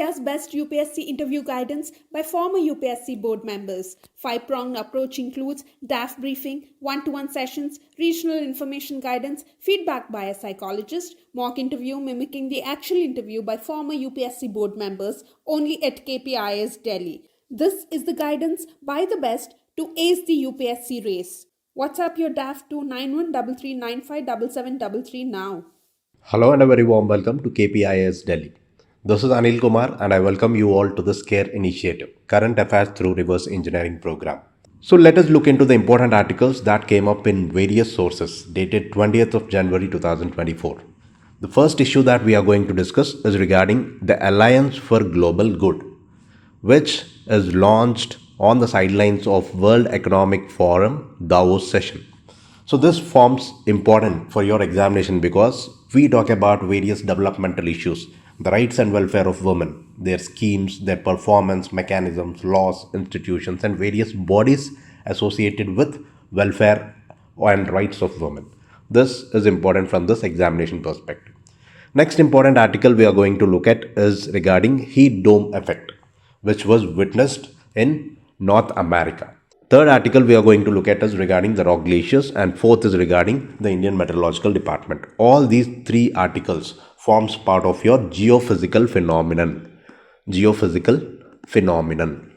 India's best UPSC interview guidance by former UPSC board members. Five-pronged approach includes DAF briefing, one-to-one sessions, regional information guidance, feedback by a psychologist, mock interview mimicking the actual interview by former UPSC board members only at KPIS Delhi. This is the guidance by the best to ace the UPSC race. WhatsApp your DAF to 9133957733 now. Hello and a very warm welcome to KPIS Delhi. This is Anil Kumar and I welcome you all to the SCARE initiative, Current Affairs through Reverse Engineering program. So let us look into the important articles that came up in various sources dated 20th of January 2024. The first issue that we are going to discuss is regarding the Alliance for Global Good, which is launched on the sidelines of World Economic Forum Davos session. So this forms important for your examination because we talk about various developmental issues, the rights and welfare of women, their schemes, their performance mechanisms, laws, institutions, and various bodies associated with welfare and rights of women. This is important from this examination perspective. Next important article we are going to look at is regarding heat dome effect, which was witnessed in North America. Third article we are going to look at is regarding the rock glaciers, and fourth is regarding the Indian Meteorological Department. All these three articles forms part of your geophysical phenomenon,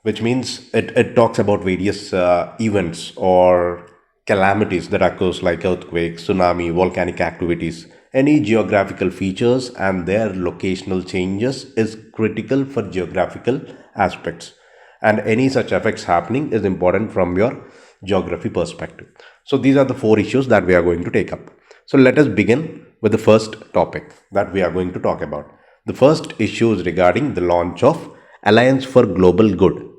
which means it talks about various events or calamities that occurs like earthquakes, tsunami, volcanic activities. Any geographical features and their locational changes is critical for geographical aspects, and any such effects happening is important from your geography perspective. So these are the four issues that we are going to take up. So let us begin with the first topic that we are going to talk about. The first issue is regarding the launch of Alliance for Global Good,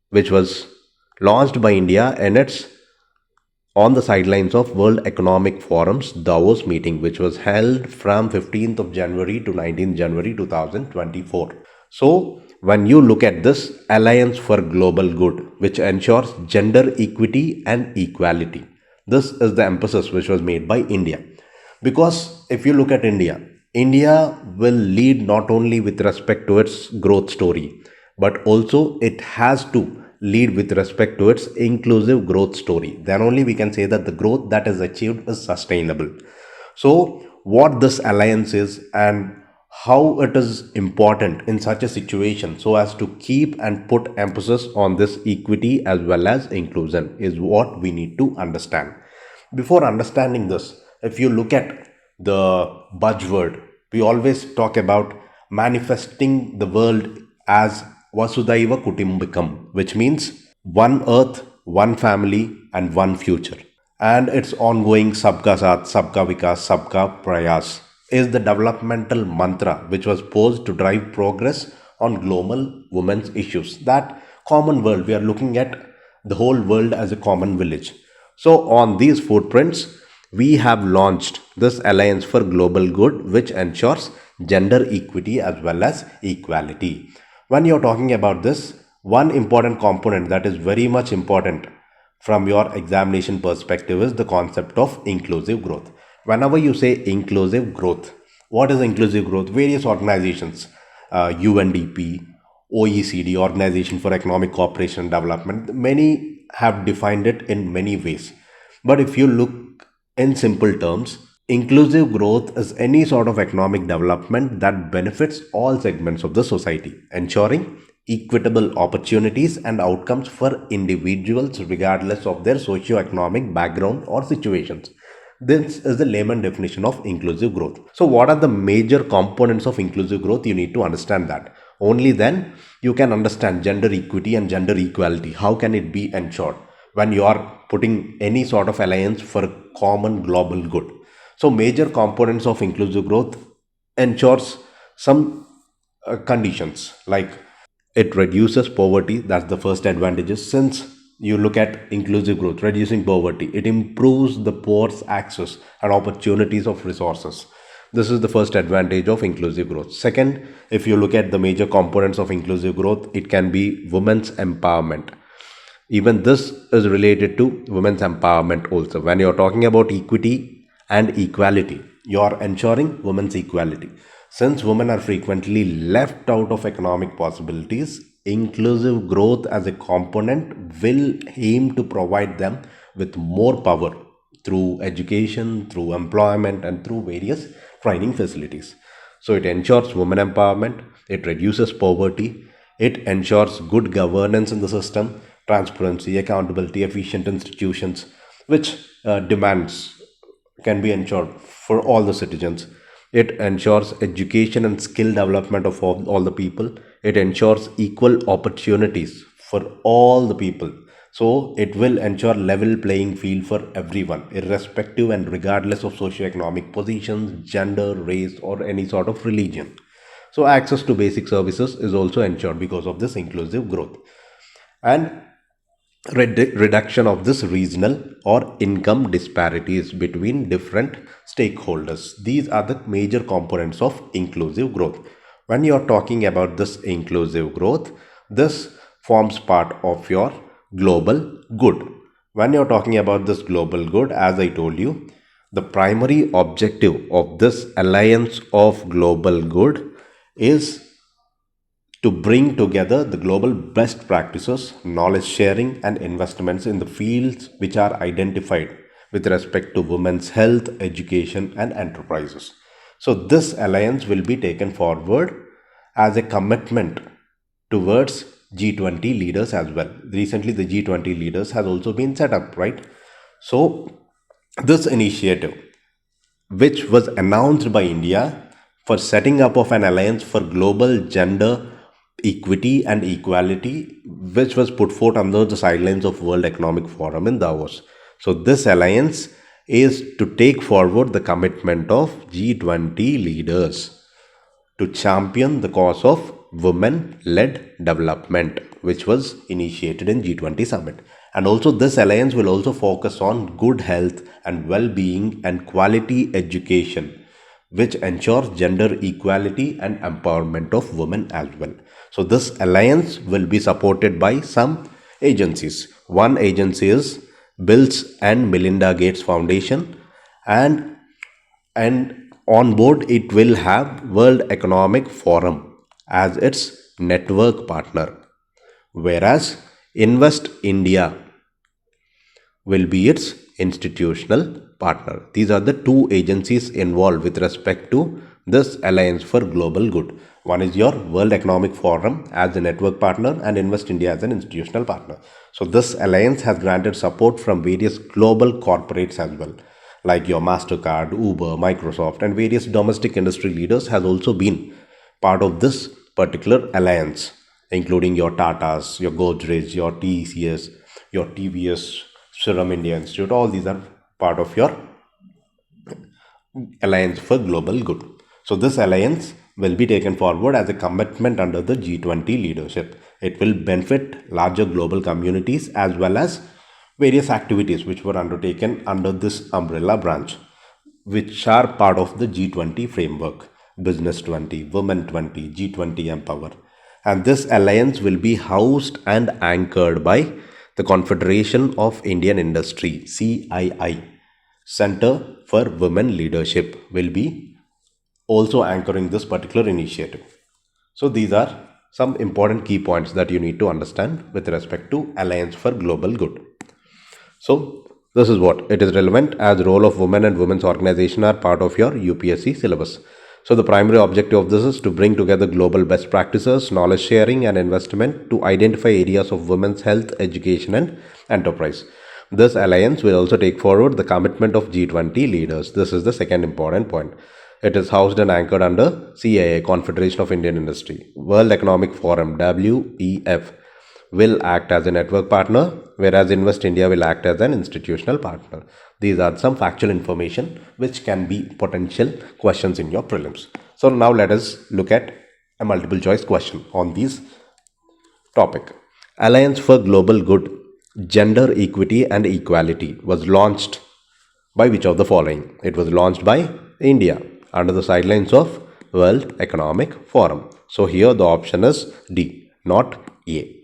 which was launched by India and it's on the sidelines of World Economic Forum's Davos meeting, which was held from 15th of January to 19th January 2024. So when you look at this Alliance for Global Good, which ensures gender equity and equality, this is the emphasis which was made by India. Because if you look at India will lead not only with respect to its growth story, but also it has to lead with respect to its inclusive growth story. Then only we can say that the growth that is achieved is sustainable. So what this alliance is and how it is important in such a situation so as to keep and put emphasis on this equity as well as inclusion is what we need to understand. Before understanding this, if you look at the buzzword, we always talk about manifesting the world as Vasudhaiva Kutumbakam, which means one earth, one family, and one future. And its ongoing Sabka Saath, Sabka Vikas, Sabka Prayas is the developmental mantra which was posed to drive progress on global women's issues. That common world, we are looking at the whole world as a common village. So on these footprints, we have launched this Alliance for Global Good, which ensures gender equity as well as equality. When you're talking about this, one important component that is very much important from your examination perspective is the concept of inclusive growth. Whenever you say inclusive growth, what is inclusive growth? Various organizations, UNDP, OECD, Organization for Economic Cooperation and Development, many have defined it in many ways. But if you look in simple terms, inclusive growth is any sort of economic development that benefits all segments of the society, ensuring equitable opportunities and outcomes for individuals regardless of their socio-economic background or situations. This is the layman definition of inclusive growth. So what are the major components of inclusive growth? You need to understand that. Only then you can understand gender equity and gender equality. How can it be ensured when you are putting any sort of alliance for a common global good? So major components of inclusive growth ensures some conditions, like it reduces poverty. That's the first advantages. Since you look at inclusive growth, reducing poverty, it improves the poor's access and opportunities of resources. This is the first advantage of inclusive growth. Second, if you look at the major components of inclusive growth, it can be women's empowerment. Even this is related to women's empowerment also. When you're talking about equity and equality, you're ensuring women's equality. Since women are frequently left out of economic possibilities, inclusive growth as a component will aim to provide them with more power through education, through employment, and through various training facilities. So it ensures women empowerment, it reduces poverty, it ensures good governance in the system, transparency, accountability, efficient institutions, which demands can be ensured for all the citizens. It ensures education and skill development of all the people. It ensures equal opportunities for all the people. So it will ensure level playing field for everyone, irrespective and regardless of socioeconomic positions, gender, race, or any sort of religion. So access to basic services is also ensured because of this inclusive growth. And reduction of this regional or income disparities between different stakeholders. These are the major components of inclusive growth. When you're talking about this inclusive growth, this forms part of your global good. When you're talking about this global good, as I told you, the primary objective of this alliance of global good is to bring together the global best practices, knowledge sharing, and investments in the fields which are identified with respect to women's health, education, and enterprises. So, this alliance will be taken forward as a commitment towards G20 leaders as well. Recently, the G20 leaders has also been set up, right? So, this initiative, which was announced by India for setting up of an alliance for global gender equity and equality, which was put forth under the sidelines of World Economic Forum in Davos. So this alliance is to take forward the commitment of G20 leaders to champion the cause of women-led development, which was initiated in G20 summit. And also this alliance will also focus on good health and well-being and quality education, which ensures gender equality and empowerment of women as well. So this alliance will be supported by some agencies. One agency is Bills and Melinda Gates Foundation, and on board it will have World Economic Forum as its network partner, whereas Invest India will be its institutional partner. These are the two agencies involved with respect to this alliance for global good. One is your World Economic Forum as a network partner and Invest India as an institutional partner. So this alliance has granted support from various global corporates as well, like your MasterCard, Uber, Microsoft, and various domestic industry leaders has also been part of this particular alliance, including your Tatas, your Godrej, your TCS, your TVS, Serum India Institute. All these are part of your alliance for global good. So this alliance will be taken forward as a commitment under the G20 leadership. It will benefit larger global communities as well as various activities which were undertaken under this umbrella branch, which are part of the G20 framework: Business 20, Women 20, G20 Empower. And this alliance will be housed and anchored by the Confederation of Indian Industry, CII, Center for Women Leadership, will be also anchoring this particular initiative. So these are some important key points that you need to understand with respect to Alliance for Global Good. So this is what it is relevant as role of women and women's organization are part of your UPSC syllabus. So the primary objective of this is to bring together global best practices, knowledge sharing, and investment to identify areas of women's health, education, and enterprise. This alliance will also take forward the commitment of G20 leaders. This is the second important point. It is housed and anchored under CII, Confederation of Indian Industry. World Economic Forum, WEF, will act as a network partner, whereas Invest India will act as an institutional partner. These are some factual information which can be potential questions in your prelims. So now let us look at a multiple choice question on this topic. Alliance for Global Good, Gender Equity and Equality was launched by which of the following? It was launched by India under the sidelines of World Economic Forum. So here the option is D, not A.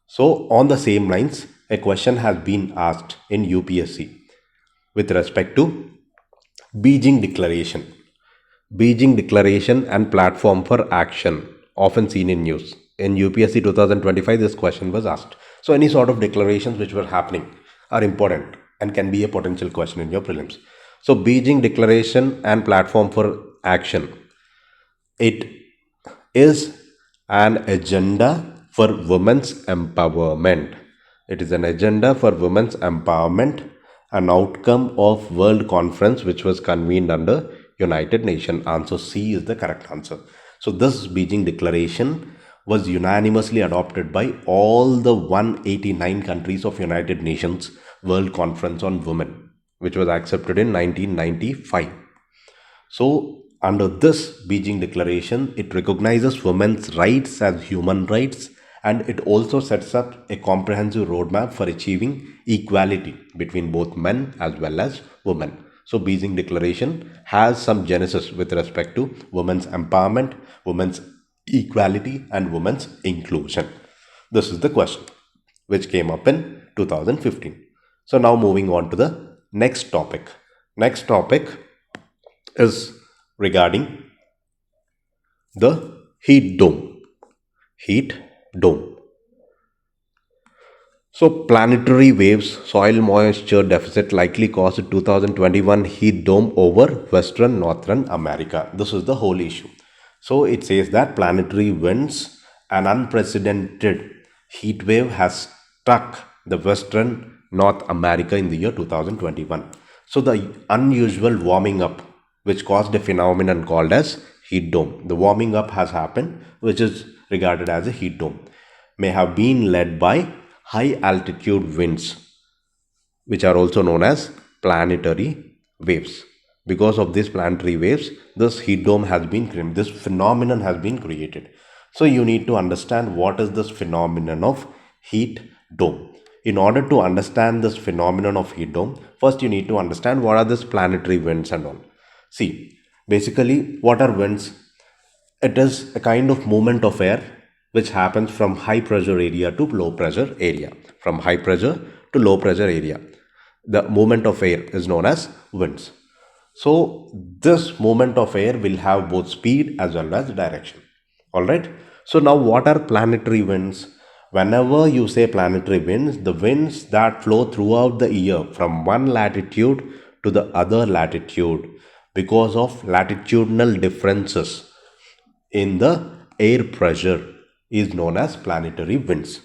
So on the same lines, a question has been asked in UPSC with respect to Beijing Declaration. Beijing Declaration and Platform for Action, often seen in news. In UPSC 2025, this question was asked. So, any sort of declarations which were happening are important and can be a potential question in your prelims. So, Beijing Declaration and Platform for Action. It is an agenda for women's empowerment. It is an agenda for women's empowerment, an outcome of World Conference which was convened under United Nations. Answer C is the correct answer. So this Beijing Declaration was unanimously adopted by all the 189 countries of United Nations World Conference on Women, which was accepted in 1995. So, under this Beijing Declaration, it recognizes women's rights as human rights, and it also sets up a comprehensive roadmap for achieving equality between both men as well as women. So, Beijing Declaration has some genesis with respect to women's empowerment, women's equality, and women's inclusion. This is the question which came up in 2015. So, now moving on to the next topic. Next topic is regarding the heat dome. Heat dome. So, planetary waves, soil moisture deficit likely caused 2021 heat dome over Western Northern America. This is the whole issue. So, it says that planetary winds, an unprecedented heat wave has struck the Western North America in the year 2021. So, the unusual warming up which caused a phenomenon called as heat dome. The warming up has happened, which is regarded as a heat dome, may have been led by high altitude winds, which are also known as planetary waves. Because of these planetary waves, this heat dome has been created, this phenomenon has been created. So you need to understand what is this phenomenon of heat dome. In order to understand this phenomenon of heat dome, first you need to understand what are these planetary winds and all. See, basically, what are winds? It is a kind of movement of air which happens from high pressure area to low pressure area. From high pressure to low pressure area. The movement of air is known as winds. So, this movement of air will have both speed as well as direction. Alright. So, now what are planetary winds? Whenever you say planetary winds, the winds that flow throughout the year from one latitude to the other latitude because of latitudinal differences in the air pressure is known as planetary winds.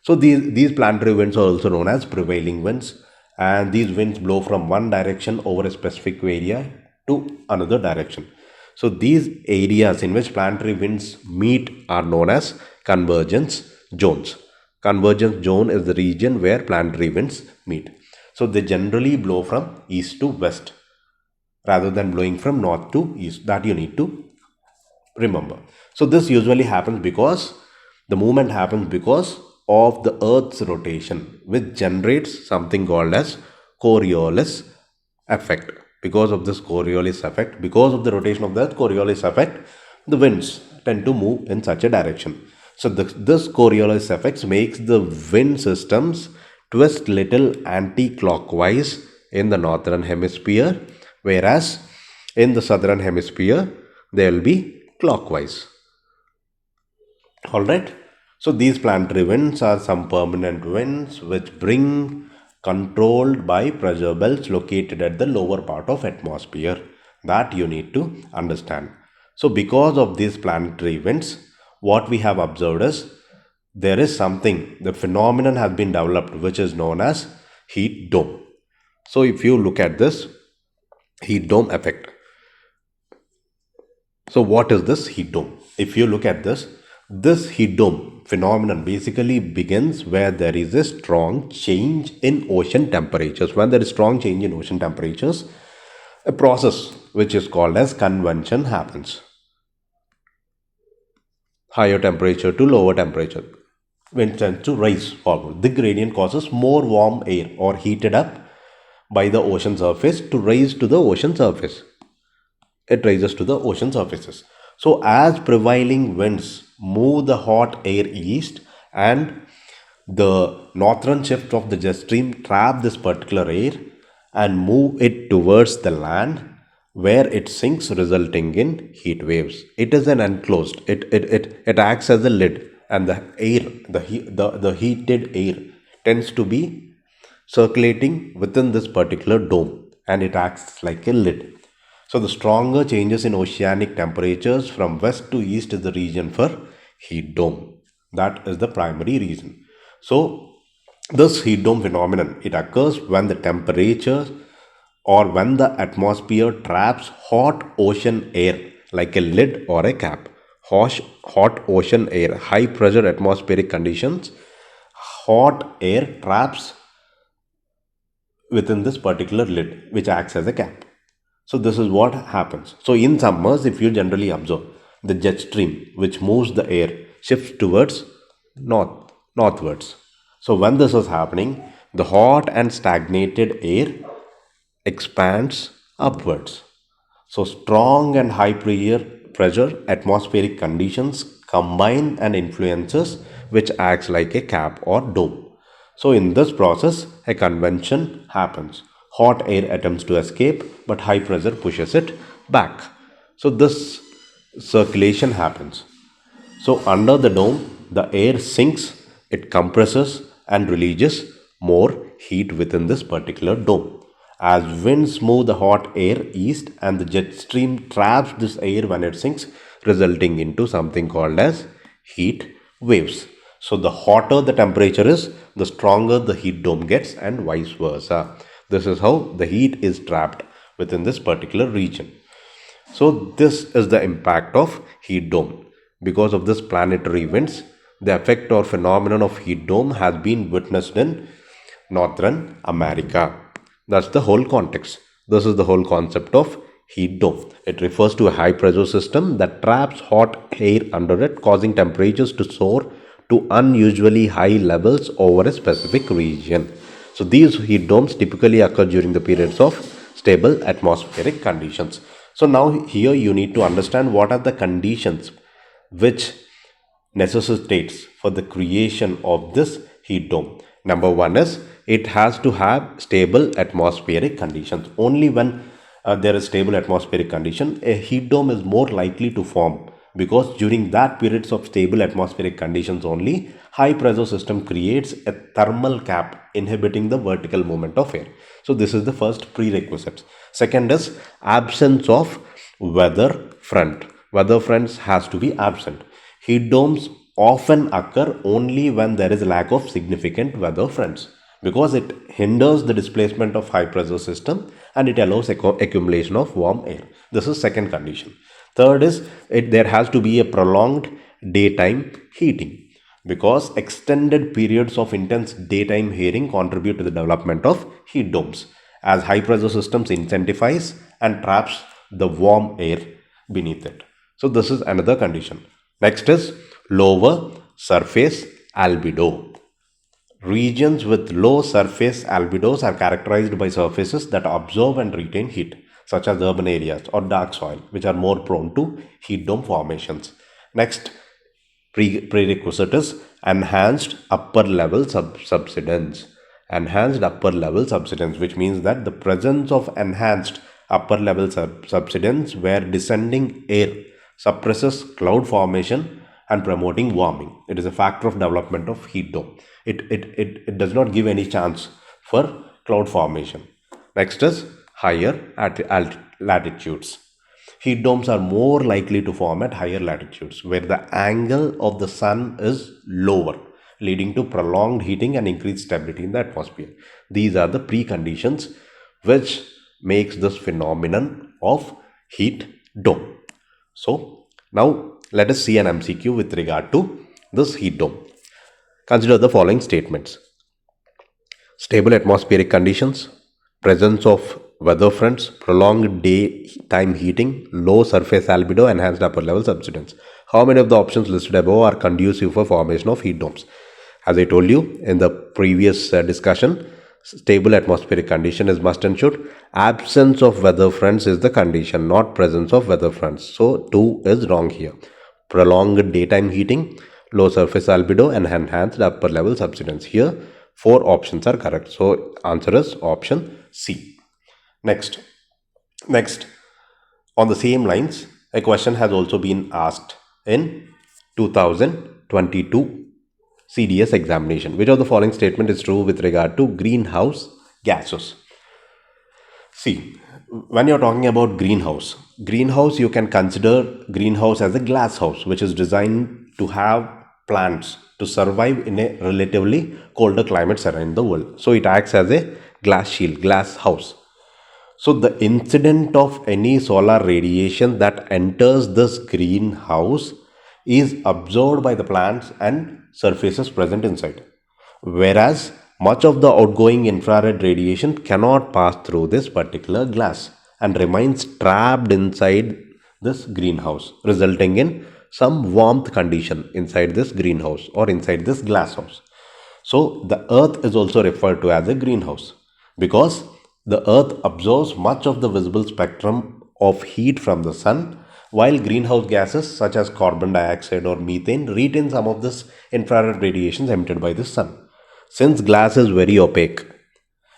So these planetary winds are also known as prevailing winds, and these winds blow from one direction over a specific area to another direction. So these areas in which planetary winds meet are known as convergence zones. Convergence zone is the region where planetary winds meet. So they generally blow from east to west rather than blowing from north to east. That you need to remember. So this usually happens because the movement happens because of the Earth's rotation, which generates something called as Coriolis effect. Because of this Coriolis effect, because of the rotation of the Earth, Coriolis effect, the winds tend to move in such a direction. So this Coriolis effect makes the wind systems twist little anti-clockwise in the northern hemisphere, whereas in the southern hemisphere they will be clockwise. Alright. So these planetary winds are some permanent winds which bring controlled by pressure belts located at the lower part of atmosphere. That you need to understand. So because of these planetary winds, what we have observed is there is something, the phenomenon has been developed which is known as heat dome. So if you look at this heat dome effect. So what is this heat dome? If you look at this heat dome phenomenon basically begins where there is a strong change in ocean temperatures. When there is strong change in ocean temperatures, a process which is called as convection happens. Higher temperature to lower temperature, wind tends to rise forward. The gradient causes more warm air or heated up by the ocean surface to rise to the ocean surface. It rises to the ocean surfaces. So as prevailing winds move the hot air east and the northern shift of the jet stream trap this particular air and move it towards the land, where it sinks, resulting in heat waves. It is an enclosed. It acts as a lid, and the air, the heated air tends to be circulating within this particular dome, and it acts like a lid. So the stronger changes in oceanic temperatures from west to east is the region for heat dome. That is the primary reason. So this heat dome phenomenon, it occurs when the temperature or when the atmosphere traps hot ocean air like a lid or a cap. Hot ocean air, high pressure atmospheric conditions, hot air traps within this particular lid which acts as a cap. So this is what happens. So in summers, if you generally observe, the jet stream which moves the air shifts towards northwards. So when this is happening, the hot and stagnated air expands upwards. So strong and high pressure atmospheric conditions combine and influences which acts like a cap or dome. So in this process, a convention happens. Hot air attempts to escape, but high pressure pushes it back. So this circulation happens. So under the dome, the air sinks, it compresses and releases more heat within this particular dome. As winds move the hot air east, and the jet stream traps this air when it sinks, resulting into something called as heat waves. So the hotter the temperature is, the stronger the heat dome gets, and vice versa. This is how the heat is trapped within this particular region. So this is the impact of heat dome. Because of this planetary events, the effect or phenomenon of heat dome has been witnessed in Northern America. That's the whole context. This is the whole concept of heat dome. It refers to a high pressure system that traps hot air under it, causing temperatures to soar to unusually high levels over a specific region. So these heat domes typically occur during the periods of stable atmospheric conditions. So now here you need to understand what are the conditions which necessitates for the creation of this heat dome. Number one is it has to have stable atmospheric conditions. Only when there is stable atmospheric condition, a heat dome is more likely to form, because during that periods of stable atmospheric conditions only, high pressure system creates a thermal cap inhibiting the vertical movement of air. So this is the first prerequisite. Second is absence of weather front. Weather fronts has to be absent. Heat domes often occur only when there is a lack of significant weather fronts, because it hinders the displacement of high pressure system and it allows accumulation of warm air. This is second condition. Third is there has to be a prolonged daytime heating, because extended periods of intense daytime heating contribute to the development of heat domes, as high pressure systems incentivize and traps the warm air beneath it. So this is another condition. Next is lower surface albedo. Regions with low surface albedos are characterized by surfaces that absorb and retain heat, such as urban areas or dark soil, which are more prone to heat dome formations. Next prerequisite is enhanced upper level subsidence. Enhanced upper level subsidence, which means that the presence of enhanced upper level subsidence where descending air suppresses cloud formation and promoting warming. It is a factor of development of heat dome. It does not give any chance for cloud formation. Next is higher latitudes. Heat domes are more likely to form at higher latitudes, where the angle of the sun is lower, leading to prolonged heating and increased stability in the atmosphere. These are the preconditions which makes this phenomenon of heat dome. So now let us see an MCQ with regard to this heat dome. Consider the following statements. Stable atmospheric conditions, presence of weather fronts, prolonged daytime heating, low surface albedo, enhanced upper level subsidence. How many of the options listed above are conducive for formation of heat domes? As I told you in the previous discussion, stable atmospheric condition is must and should. Absence of weather fronts is the condition, not presence of weather fronts. So 2 is wrong here. Prolonged daytime heating, low surface albedo, and enhanced upper level subsidence. Here 4 options are correct. So answer is option C. Next, On the same lines, a question has also been asked in 2022 CDS examination. Which of the following statement is true with regard to greenhouse gases? See, when you're talking about greenhouse, you can consider greenhouse as a glass house, which is designed to have plants to survive in a relatively colder climates around the world. So it acts as a glass shield, glass house. So the incident of any solar radiation that enters this greenhouse is absorbed by the plants and surfaces present inside. Whereas much of the outgoing infrared radiation cannot pass through this particular glass and remains trapped inside this greenhouse, resulting in some warmth condition inside this greenhouse or inside this glass house. So the earth is also referred to as a greenhouse because the earth absorbs much of the visible spectrum of heat from the sun, while greenhouse gases such as carbon dioxide or methane retain some of this infrared radiations emitted by the sun. Since glass is very opaque,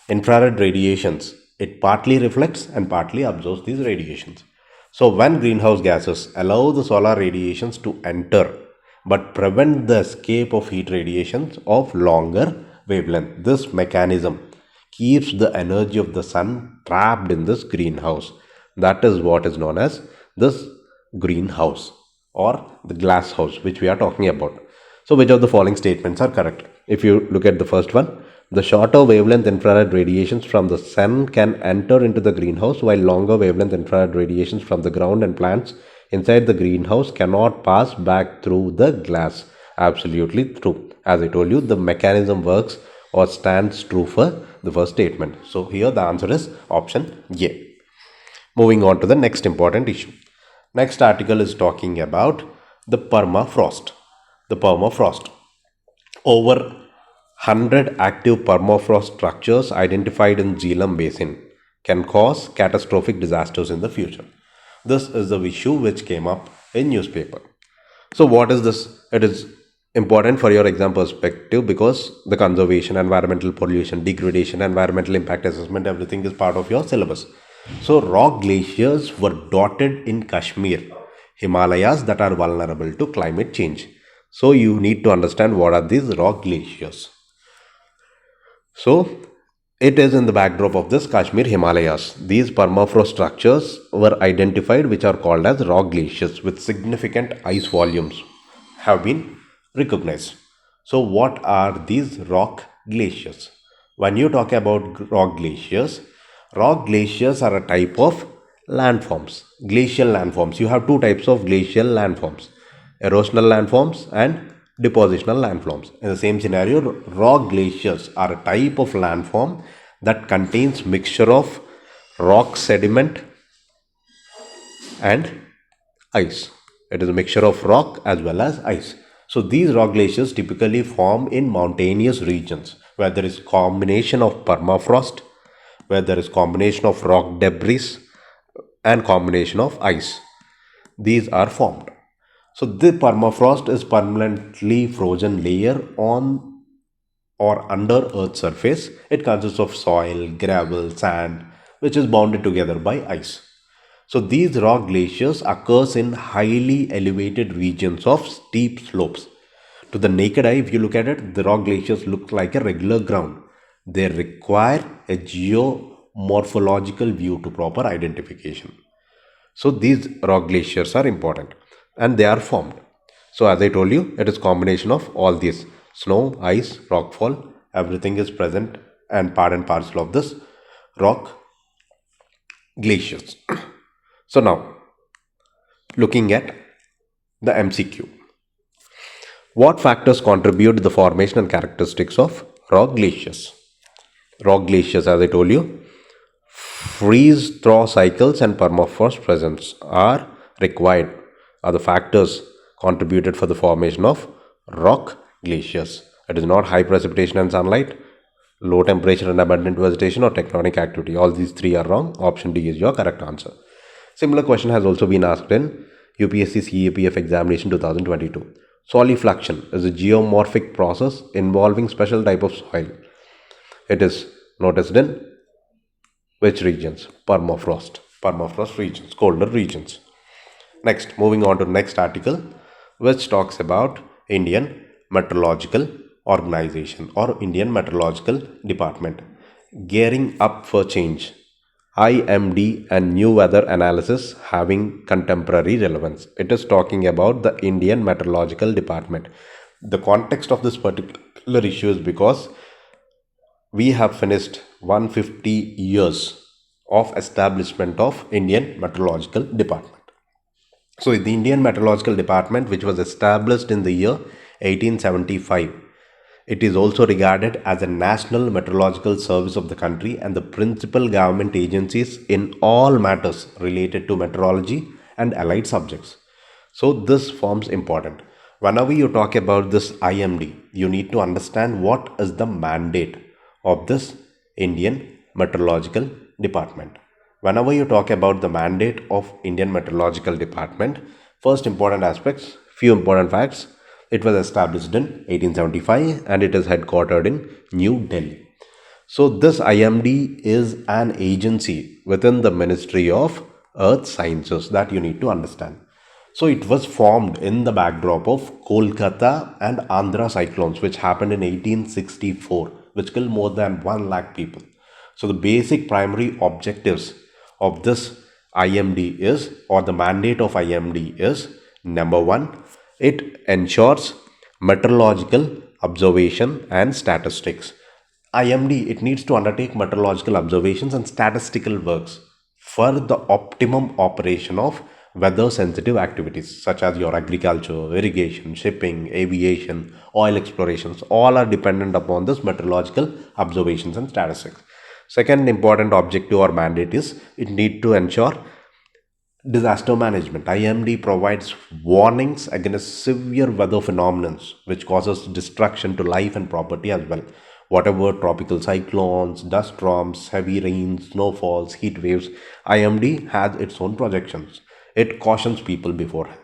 infrared radiations, it partly reflects and partly absorbs these radiations. So when greenhouse gases allow the solar radiations to enter but prevent the escape of heat radiations of longer wavelength, this mechanism keeps the energy of the sun trapped in this greenhouse. That is what is known as this greenhouse or the glass house, which we are talking about. So which of the following statements are correct? If you look at the first one, the shorter wavelength infrared radiations from the sun can enter into the greenhouse, while longer wavelength infrared radiations from the ground and plants inside the greenhouse cannot pass back through the glass. Absolutely true. As I told you, the mechanism works or stands true for the first statement. So here the answer is option A. Moving on to the next important issue. Next article is talking about the permafrost. The permafrost. Over 100 active permafrost structures identified in Jhelum Basin can cause catastrophic disasters in the future. This is the issue which came up in newspaper. So what is this? It is important for your exam perspective because the conservation, environmental pollution, degradation, environmental impact assessment, everything is part of your syllabus. So rock glaciers were dotted in Kashmir, Himalayas that are vulnerable to climate change. So you need to understand what are these rock glaciers. So it is in the backdrop of this Kashmir Himalayas. These permafrost structures were identified, which are called as rock glaciers with significant ice volumes have been recognized. So what are these rock glaciers? When you talk about rock glaciers are a type of landforms, glacial landforms. You have two types of glacial landforms: erosional landforms and depositional landforms. In the same scenario, rock glaciers are a type of landform that contains mixture of rock sediment and ice. It is a mixture of rock as well as ice. So these rock glaciers typically form in mountainous regions where there is combination of permafrost, where there is combination of rock debris and combination of ice. These are formed. So the permafrost is permanently frozen layer on or under Earth's surface. It consists of soil, gravel, sand, which is bounded together by ice. So these rock glaciers occurs in highly elevated regions of steep slopes. To the naked eye, if you look at it, the rock glaciers look like a regular ground. They require a geomorphological view to proper identification. So these rock glaciers are important and they are formed. So as I told you, it is combination of all these: snow, ice, rockfall, everything is present and part and parcel of this rock glaciers. So now, looking at the MCQ. What factors contribute to the formation and characteristics of rock glaciers? Rock glaciers, as I told you, freeze-thaw cycles and permafrost presence are required, are the factors contributed for the formation of rock glaciers. It is not high precipitation and sunlight, low temperature and abundant vegetation, or tectonic activity. All these three are wrong. Option D is your correct answer. Similar question has also been asked in UPSC CAPF examination 2022. Solifluction is a geomorphic process involving special type of soil. It is noticed in which regions? Permafrost. permafrost regions, colder regions. Next, moving on to next article, which talks about Indian Meteorological Organization or Indian Meteorological Department. Gearing up for change. IMD and new weather analysis having contemporary relevance. It is talking about the Indian Meteorological Department. The context of this particular issue is because we have finished 150 years of establishment of Indian Meteorological Department. So the Indian Meteorological Department, which was established in the year 1875, it is also regarded as a national meteorological service of the country and the principal government agencies in all matters related to meteorology and allied subjects. So this forms important. Whenever you talk about this IMD, you need to understand what is the mandate of this Indian Meteorological Department. Whenever you talk about the mandate of Indian Meteorological Department, first important aspects, few important facts. It was established in 1875 and it is headquartered in New Delhi. So this IMD is an agency within the Ministry of Earth Sciences that you need to understand. So it was formed in the backdrop of Kolkata and Andhra cyclones, which happened in 1864, which killed more than 1 lakh people. So the basic primary objectives of this IMD is, or the mandate of IMD is, number one, it ensures meteorological observation and statistics. IMD, it needs to undertake meteorological observations and statistical works for the optimum operation of weather sensitive activities such as your agriculture, irrigation, shipping, aviation, oil explorations. All are dependent upon this meteorological observations and statistics. Second important objective or mandate is it need to ensure disaster management. IMD provides warnings against severe weather phenomena which causes destruction to life and property as well. Whatever tropical cyclones, dust storms, heavy rains, snowfalls, heat waves, IMD has its own projections. It cautions people beforehand.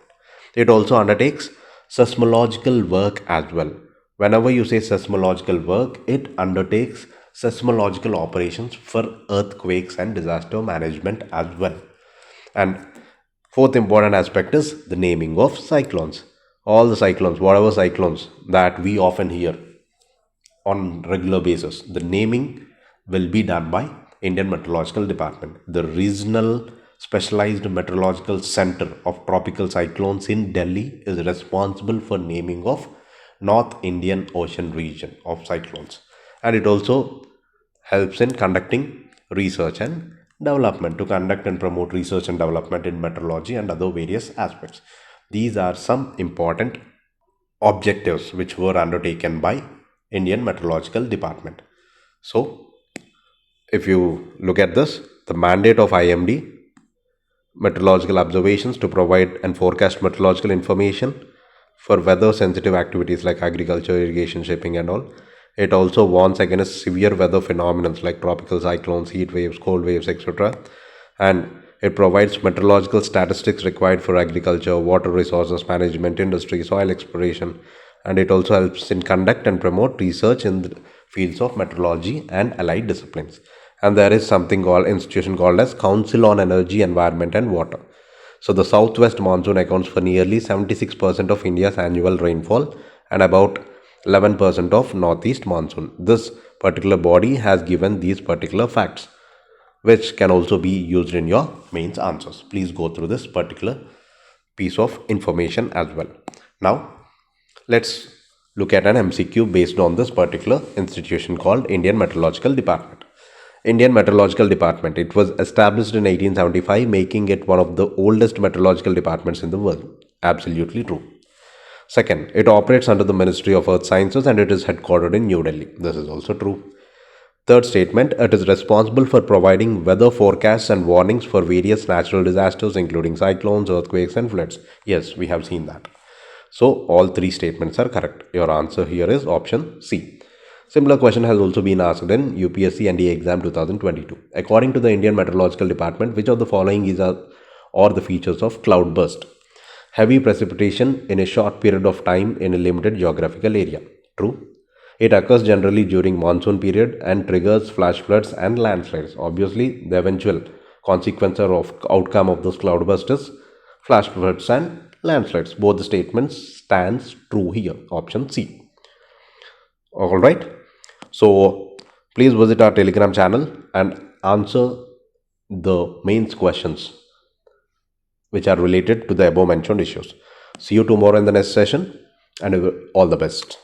It also undertakes seismological work as well. Whenever you say seismological work, it undertakes seismological operations for earthquakes and disaster management as well. And fourth important aspect is the naming of cyclones. All the cyclones, whatever cyclones that we often hear on regular basis, the naming will be done by Indian Meteorological Department. The regional specialized meteorological center of tropical cyclones in Delhi is responsible for naming of North Indian Ocean region of cyclones, and it also helps in conducting research and development, to conduct and promote research and development in meteorology and other various aspects. These are some important objectives which were undertaken by Indian Meteorological Department. So if you look at this, the mandate of IMD, meteorological observations to provide and forecast meteorological information for weather sensitive activities like agriculture, irrigation, shipping and all. It also warns against severe weather phenomena like tropical cyclones, heat waves, cold waves, etc. And it provides meteorological statistics required for agriculture, water resources management, industry, soil exploration, and it also helps in conduct and promote research in the fields of meteorology and allied disciplines. And there is something called institution called as Council on Energy, Environment and Water. So the southwest monsoon accounts for nearly 76% of India's annual rainfall and about 11% of northeast monsoon. This particular body has given these particular facts, which can also be used in your mains answers. Please go through this particular piece of information as well. Now let's look at an MCQ based on this particular institution called Indian Meteorological Department. Indian Meteorological Department, it was established in 1875, making it one of the oldest meteorological departments in the world. Absolutely true. Second, it operates under the Ministry of Earth Sciences and it is headquartered in New Delhi. This is also true. Third statement, it is responsible for providing weather forecasts and warnings for various natural disasters including cyclones, earthquakes and floods. Yes, we have seen that. So all three statements are correct. Your answer here is option C. Similar question has also been asked in UPSC NDA exam 2022. According to the Indian Meteorological Department, which of the following is or the features of cloudburst? Heavy precipitation in a short period of time in a limited geographical area. True. It occurs generally during monsoon period and triggers flash floods and landslides. Obviously, the eventual consequence or of outcome of those cloudburst is flash floods and landslides. Both the statements stands true here. Option C. All right. So please visit our Telegram channel and answer the mains questions which are related to the above mentioned issues. See you tomorrow in the next session, and all the best.